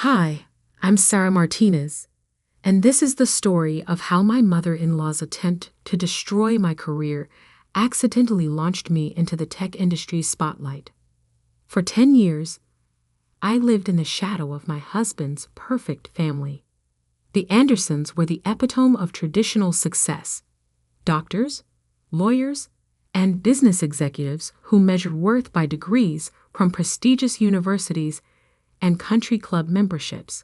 Hi, I'm Sarah Martinez, and this is the story of how my mother-in-law's attempt to destroy my career accidentally launched me into the tech industry's spotlight. For 10 years, I lived in the shadow of my husband's perfect family. The Andersons were the epitome of traditional success: doctors, lawyers, and business executives who measured worth by degrees from prestigious universities and country club memberships.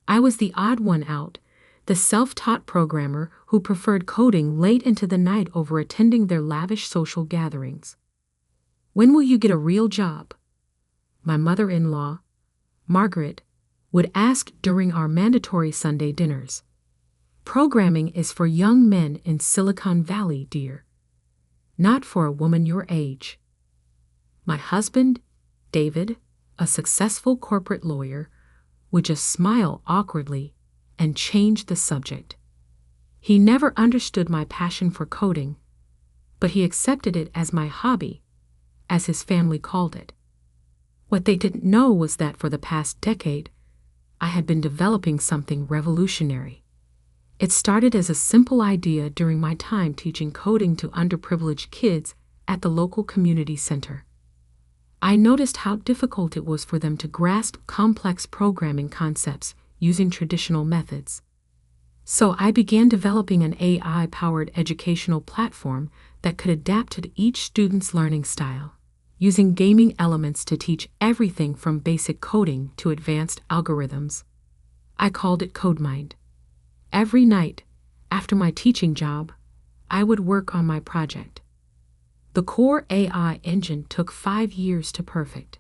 I was the odd one out, the self-taught programmer who preferred coding late into the night over attending their lavish social gatherings. "When will you get a real job?" my mother-in-law, Margaret, would ask during our mandatory Sunday dinners. "Programming is for young men in Silicon Valley, dear. Not for a woman your age." My husband, David, a successful corporate lawyer, would just smile awkwardly and change the subject. He never understood my passion for coding, but he accepted it as my hobby, as his family called it. What they didn't know was that for the past decade, I had been developing something revolutionary. It started as a simple idea during my time teaching coding to underprivileged kids at the local community center. I noticed how difficult it was for them to grasp complex programming concepts using traditional methods. So I began developing an AI-powered educational platform that could adapt to each student's learning style, using gaming elements to teach everything from basic coding to advanced algorithms. I called it CodeMind. Every night, after my teaching job, I would work on my project. The core AI engine took 5 years to perfect.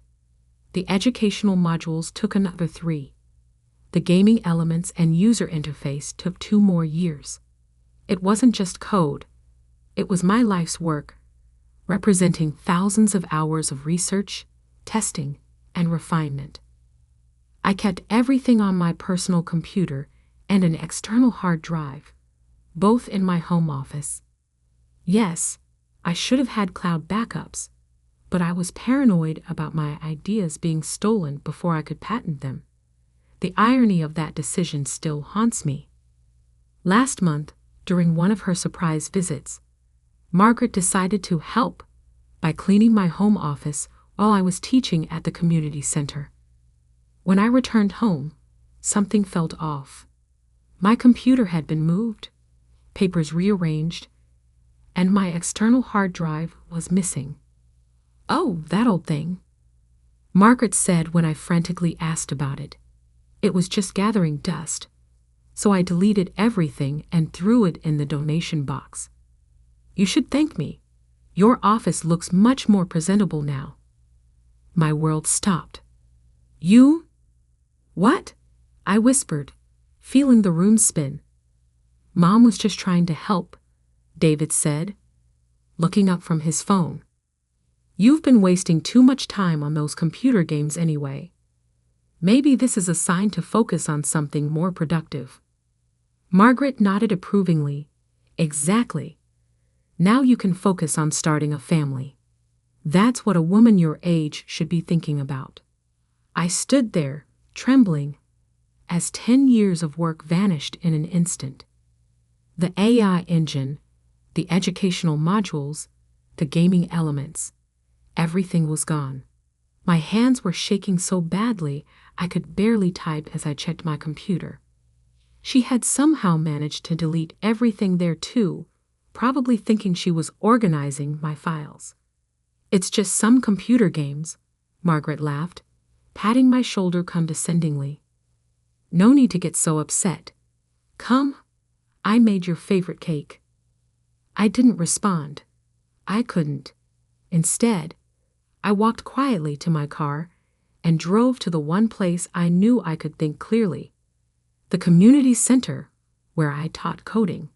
The educational modules took another 3. The gaming elements and user interface took 2 more years. It wasn't just code. It was my life's work, representing thousands of hours of research, testing, and refinement. I kept everything on my personal computer and an external hard drive, both in my home office. Yes, I should have had cloud backups, but I was paranoid about my ideas being stolen before I could patent them. The irony of that decision still haunts me. Last month, during one of her surprise visits, Margaret decided to help by cleaning my home office while I was teaching at the community center. When I returned home, something felt off. My computer had been moved, papers rearranged, and my external hard drive was missing. "Oh, that old thing," Margaret said when I frantically asked about it. "It was just gathering dust, so I deleted everything and threw it in the donation box. You should thank me. Your office looks much more presentable now." My world stopped. "You? What?" I whispered, feeling the room spin. "Mom was just trying to help," David said, looking up from his phone. "You've been wasting too much time on those computer games anyway. Maybe this is a sign to focus on something more productive." Margaret nodded approvingly. "Exactly. Now you can focus on starting a family. That's what a woman your age should be thinking about." I stood there, trembling, as 10 years of work vanished in an instant. The AI engine, the educational modules, the gaming elements, everything was gone. My hands were shaking so badly I could barely type as I checked my computer. She had somehow managed to delete everything there too, probably thinking she was organizing my files. "It's just some computer games," Margaret laughed, patting my shoulder condescendingly. "No need to get so upset. Come, I made your favorite cake." I didn't respond. I couldn't. Instead, I walked quietly to my car and drove to the one place I knew I could think clearly: the community center where I taught coding.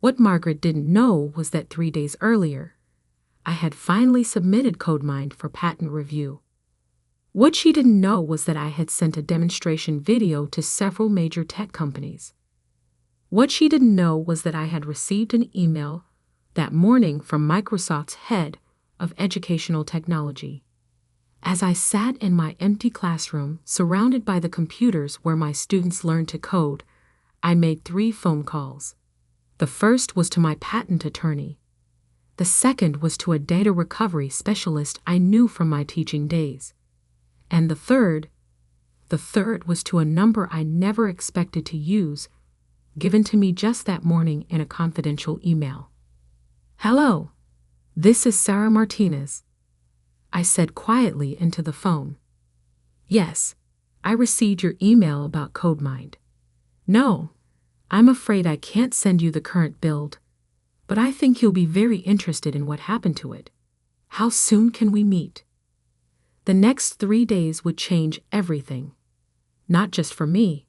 What Margaret didn't know was that 3 days earlier, I had finally submitted CodeMind for patent review. What she didn't know was that I had sent a demonstration video to several major tech companies. What she didn't know was that I had received an email that morning from Microsoft's head of educational technology. As I sat in my empty classroom, surrounded by the computers where my students learned to code, I made 3 phone calls. The first was to my patent attorney. The second was to a data recovery specialist I knew from my teaching days. And the third was to a number I never expected to use, given to me just that morning in a confidential email. "Hello, this is Sarah Martinez," I said quietly into the phone. "Yes, I received your email about CodeMind. No, I'm afraid I can't send you the current build, but I think you'll be very interested in what happened to it. How soon can we meet?" The next 3 days would change everything, not just for me,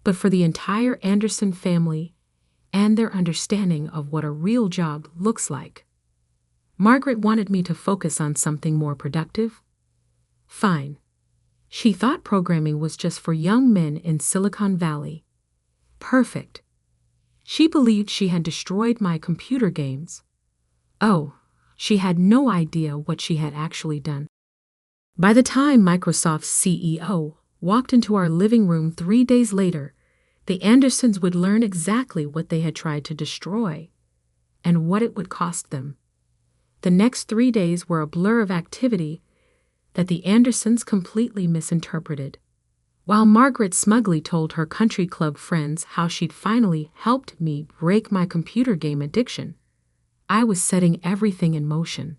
but for the entire Anderson family and their understanding of what a real job looks like. Margaret wanted me to focus on something more productive. Fine. She thought programming was just for young men in Silicon Valley. Perfect. She believed she had destroyed my computer games. Oh, she had no idea what she had actually done. By the time Microsoft's CEO walked into our living room 3 days later, the Andersons would learn exactly what they had tried to destroy and what it would cost them. The next 3 days were a blur of activity that the Andersons completely misinterpreted. While Margaret smugly told her country club friends how she'd finally helped me break my computer game addiction, I was setting everything in motion.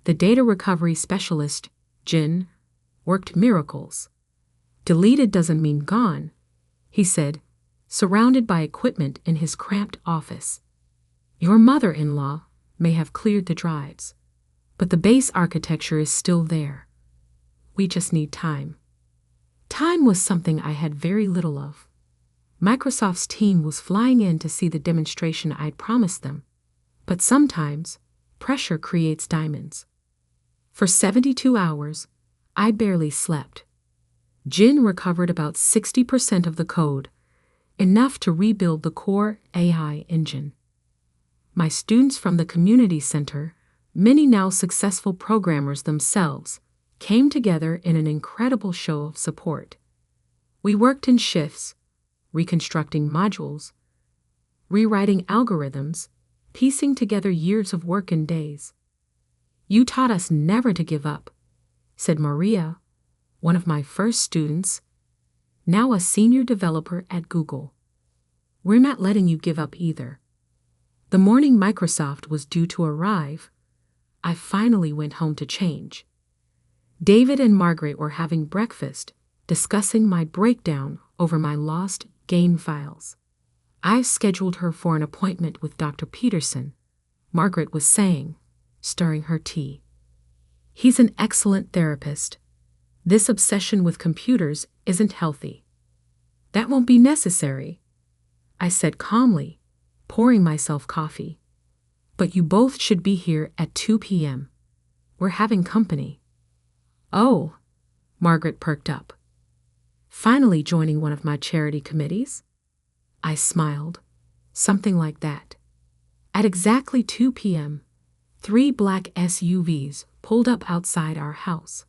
The data recovery specialist, Jin, worked miracles. "Deleted doesn't mean gone," he said, surrounded by equipment in his cramped office. "Your mother-in-law may have cleared the drives, but the base architecture is still there. We just need time." Time was something I had very little of. Microsoft's team was flying in to see the demonstration I'd promised them, but sometimes pressure creates diamonds. For 72 hours, I barely slept. Jin recovered about 60% of the code, enough to rebuild the core AI engine. My students from the community center, many now successful programmers themselves, came together in an incredible show of support. We worked in shifts, reconstructing modules, rewriting algorithms, piecing together years of work in days. "You taught us never to give up," said Maria, one of my first students, now a senior developer at Google. "We're not letting you give up either." The morning Microsoft was due to arrive, I finally went home to change. David and Margaret were having breakfast, discussing my breakdown over my lost game files. "I've scheduled her for an appointment with Dr. Peterson," Margaret was saying, stirring her tea. "He's an excellent therapist. This obsession with computers isn't healthy." "That won't be necessary," I said calmly, pouring myself coffee. "But you both should be here at 2 p.m. We're having company." "Oh," Margaret perked up. "Finally joining one of my charity committees?" I smiled. "Something like that." At exactly 2 p.m., 3 black SUVs pulled up outside our house.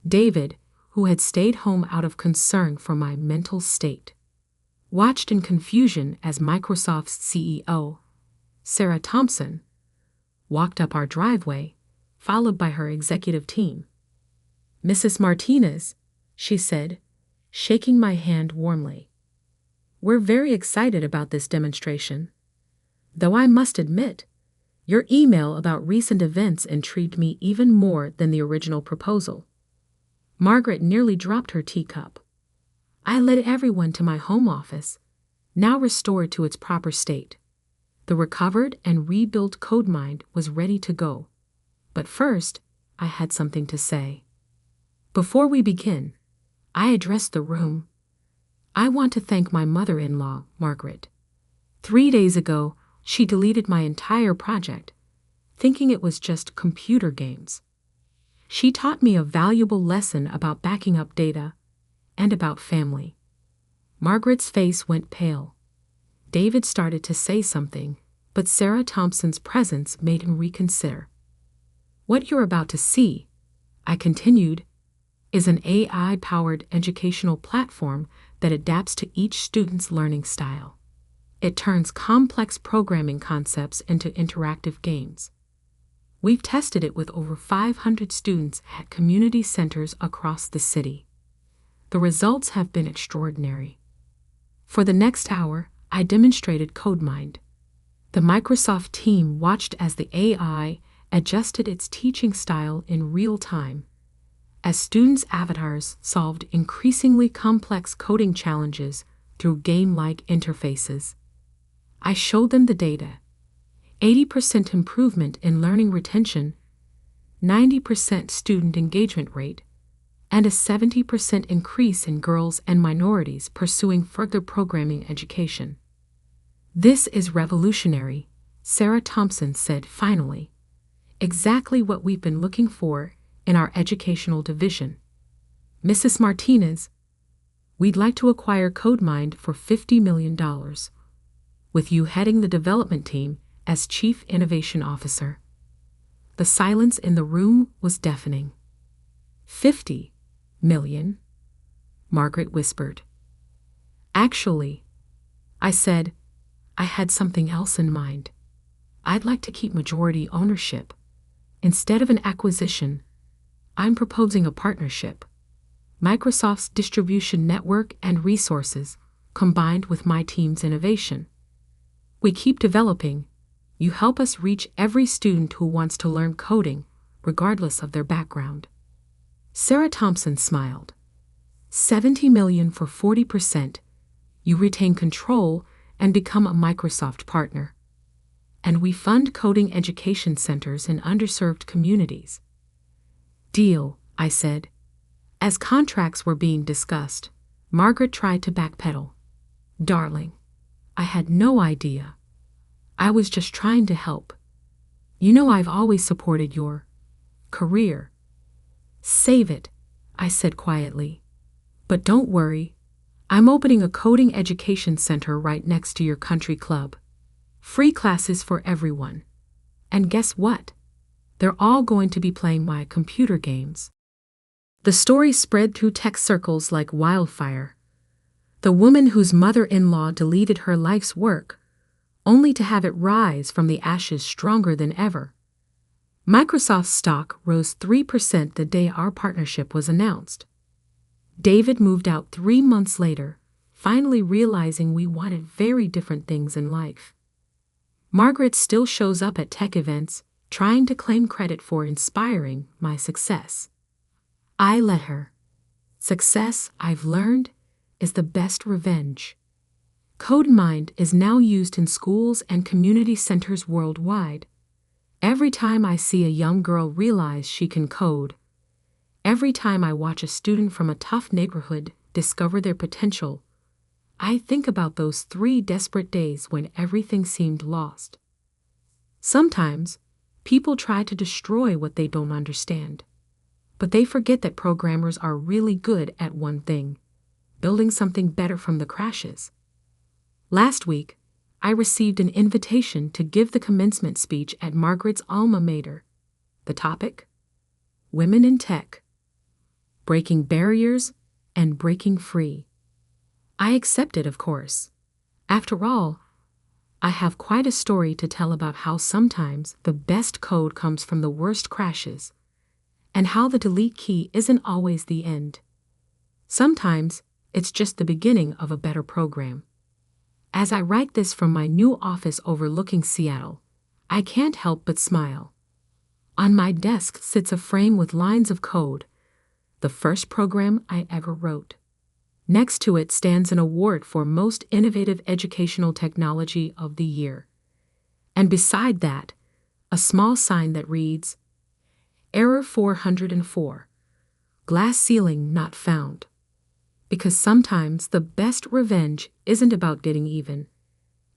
David, who had stayed home out of concern for my mental state, watched in confusion as Microsoft's CEO, Sarah Thompson, walked up our driveway, followed by her executive team. "Mrs. Martinez," she said, shaking my hand warmly. "We're very excited about this demonstration. Though I must admit, your email about recent events intrigued me even more than the original proposal." Margaret nearly dropped her teacup. "I led everyone to my home office, now restored to its proper state. The recovered and rebuilt CodeMind was ready to go. But first, I had something to say. Before we begin, I addressed the room. I want to thank my mother-in-law, Margaret. 3 days ago, she deleted my entire project, thinking it was just computer games. She taught me a valuable lesson about backing up data and about family." Margaret's face went pale. David started to say something, but Sarah Thompson's presence made him reconsider. "What you're about to see," I continued, is an AI-powered educational platform that adapts to each student's learning style. It turns complex programming concepts into interactive games. We've tested it with over 500 students at community centers across the city. The results have been extraordinary. For the next hour, I demonstrated CodeMind. The Microsoft team watched as the AI adjusted its teaching style in real time, as students' avatars solved increasingly complex coding challenges through game-like interfaces. I showed them the data: 80% improvement in learning retention, 90% student engagement rate, and a 70% increase in girls and minorities pursuing further programming education. "This is revolutionary," Sarah Thompson said finally. "Exactly what we've been looking for in our educational division. Mrs. Martinez, we'd like to acquire CodeMind for $50 million, with you heading the development team as Chief Innovation Officer." The silence in the room was deafening. "$50 million?" Margaret whispered. "Actually," I said, "I had something else in mind. I'd like to keep majority ownership. Instead of an acquisition, I'm proposing a partnership. Microsoft's distribution network and resources combined with my team's innovation. We keep developing. You help us reach every student who wants to learn coding, regardless of their background." Sarah Thompson smiled. $70 million for 40%. You retain control and become a Microsoft partner. And we fund coding education centers in underserved communities. "Deal," I said. As contracts were being discussed, Margaret tried to backpedal. "Darling, I had no idea. I was just trying to help. You know I've always supported your career." "Save it," I said quietly. "But don't worry. I'm opening a coding education center right next to your country club. Free classes for everyone. And guess what? They're all going to be playing my computer games." The story spread through tech circles like wildfire. The woman whose mother-in-law deleted her life's work, only to have it rise from the ashes stronger than ever. Microsoft's stock rose 3% the day our partnership was announced. David moved out 3 months later, finally realizing we wanted very different things in life. Margaret still shows up at tech events, trying to claim credit for inspiring my success. I let her. Success, I've learned, is the best revenge. CodeMind is now used in schools and community centers worldwide. Every time I see a young girl realize she can code, every time I watch a student from a tough neighborhood discover their potential, I think about those 3 desperate days when everything seemed lost. Sometimes, people try to destroy what they don't understand, but they forget that programmers are really good at one thing: building something better from the crashes. Last week, I received an invitation to give the commencement speech at Margaret's alma mater. The topic? Women in Tech. Breaking barriers and breaking free. I accepted, of course. After all, I have quite a story to tell about how sometimes the best code comes from the worst crashes, and how the delete key isn't always the end. Sometimes it's just the beginning of a better program. As I write this from my new office overlooking Seattle, I can't help but smile. On my desk sits a frame with lines of code, the first program I ever wrote. Next to it stands an award for Most Innovative Educational Technology of the Year. And beside that, a small sign that reads, Error 404, Glass Ceiling Not Found. Because sometimes the best revenge isn't about getting even.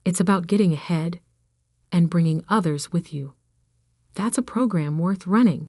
It's about getting ahead and bringing others with you. That's a program worth running.